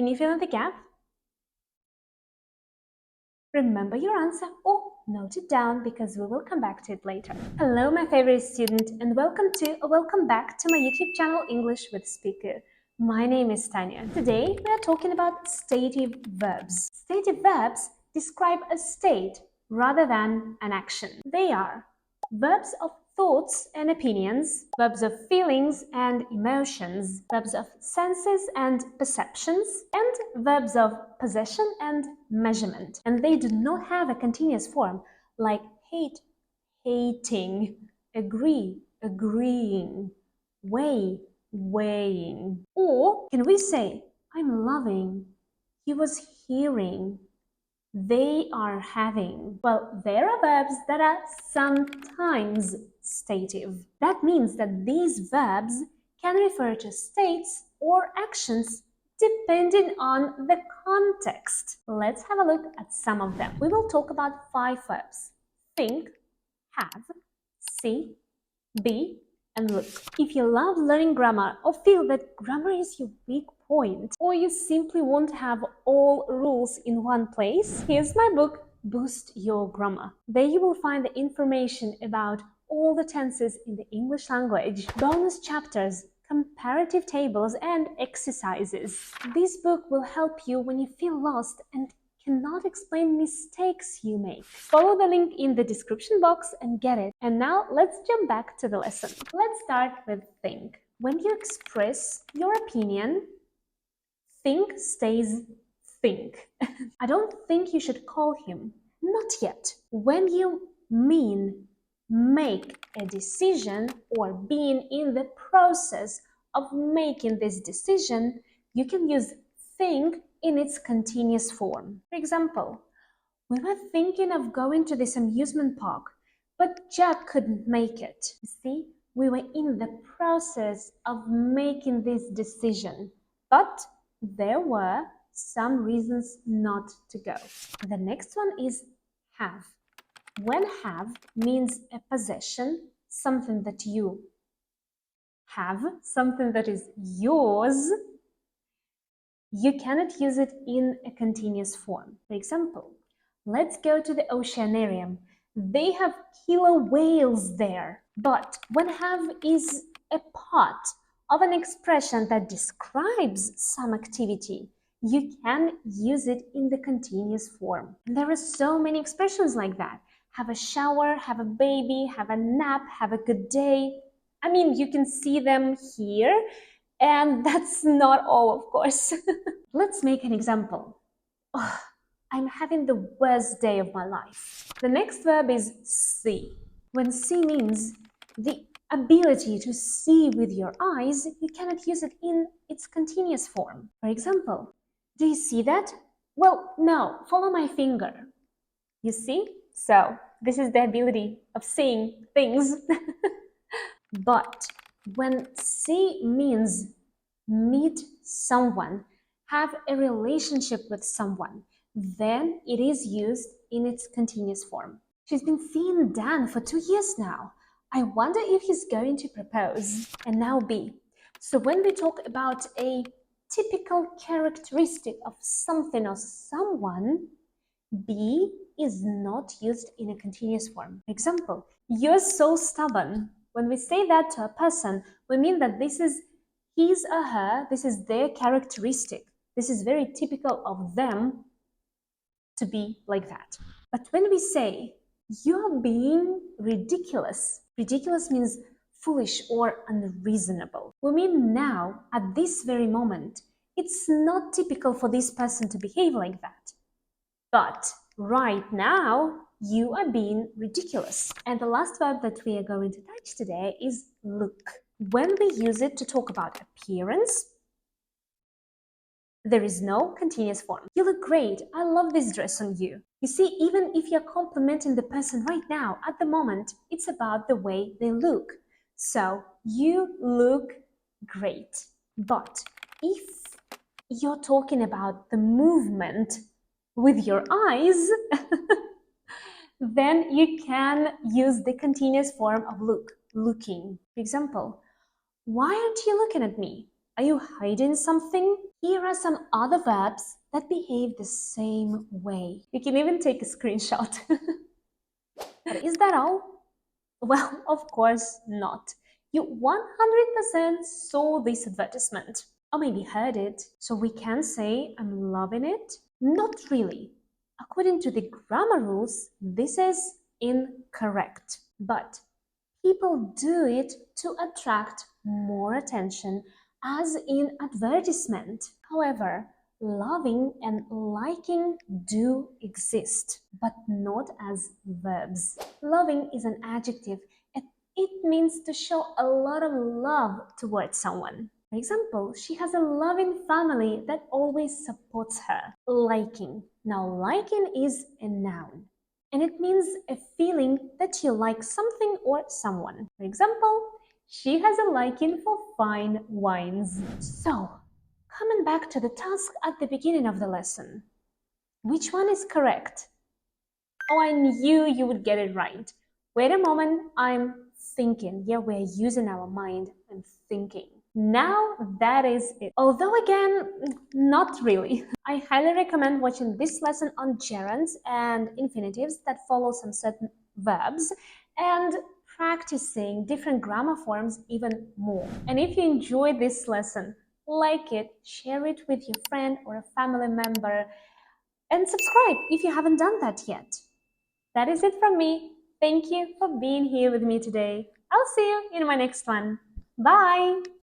Can you fill in the gap? Remember your answer or note it down because we will come back to it later. Hello, my favorite student, and welcome back to my YouTube channel English with SpeakaYou. My name is Tanya. Today we are talking about stative verbs. Stative verbs describe a state rather than an action. They are verbs of thoughts and opinions, verbs of feelings and emotions, verbs of senses and perceptions, and verbs of possession and measurement. And they do not have a continuous form like hate, hating, agree, agreeing, weigh, weighing. Or can we say, I'm loving, he was hearing, they are having. Well, there are verbs that are sometimes stative. That means that these verbs can refer to states or actions depending on the context. Let's have a look at some of them. We will talk about 5 verbs: think, have, see, be, and look. If you love learning grammar or feel that grammar is your weak point, or you simply want to have all rules in one place, here's my book, Boost Your Grammar. There you will find the information about all the tenses in the English language, bonus chapters, comparative tables, and exercises. This book will help you when you feel lost and cannot explain mistakes you make. Follow the link in the description box and get it. And now let's jump back to the lesson. Let's start with think. When you express your opinion, think stays think. I don't think you should call him. Not yet. When you mean make a decision or being in the process of making this decision, you can use think in its continuous form. For example, we were thinking of going to this amusement park, but Jack couldn't make it. You see, we were in the process of making this decision, but there were some reasons not to go. The next one is have. When have means a possession, something that you have, something that is yours, you cannot use it in a continuous form. For example, let's go to the oceanarium. They have killer whales there. But when have is a part of an expression that describes some activity, you can use it in the continuous form. And there are so many expressions like that. Have a shower, have a baby, have a nap, have a good day. I mean, you can see them here. And that's not all, of course. Let's make an example. Oh, I'm having the worst day of my life. The next verb is see. When see means the ability to see with your eyes, you cannot use it in its continuous form. For example, do you see that? Well, no, follow my finger. You see? So, this is the ability of seeing things. But when see means meet someone, have a relationship with someone, then it is used in its continuous form. She's been seeing Dan for 2 years now. I wonder if he's going to propose. And now be. So when we talk about a typical characteristic of something or someone, be is not used in a continuous form. For example, you're so stubborn. When we say that to a person, we mean that this is his or her, this is their characteristic. This is very typical of them to be like that. But when we say, you're being ridiculous, ridiculous means foolish or unreasonable. We mean now, at this very moment, it's not typical for this person to behave like that. But right now, you are being ridiculous. And the last verb that we are going to touch today is look. When we use it to talk about appearance, there is no continuous form. You look great. I love this dress on you. You see, even if you're complimenting the person right now, at the moment, it's about the way they look. So, you look great. But if you're talking about the movement with your eyes, then you can use the continuous form of look, looking. For example, why aren't you looking at me? Are you hiding something? Here are some other verbs that behave the same way. You can even take a screenshot. But is that all? Well, of course not. You 100% saw this advertisement, or maybe heard it, so we can say I'm loving it? Not really. According to the grammar rules, this is incorrect. But people do it to attract more attention, as in advertisement. However, loving and liking do exist, but not as verbs. Loving is an adjective and it means to show a lot of love towards someone. For example, she has a loving family that always supports her. Liking. Now, liking is a noun and it means a feeling that you like something or someone. For example, she has a liking for fine wines. So, coming back to the task at the beginning of the lesson, which one is correct? Oh, I knew you would get it right. Wait a moment, I'm thinking. Yeah, we're using our mind and thinking. Now that is it. Although again, not really. I highly recommend watching this lesson on gerunds and infinitives that follow some certain verbs and practicing different grammar forms even more. And if you enjoyed this lesson, like it, share it with your friend or a family member, and subscribe if you haven't done that yet. That is it from me. Thank you for being here with me today. I'll see you in my next one. Bye!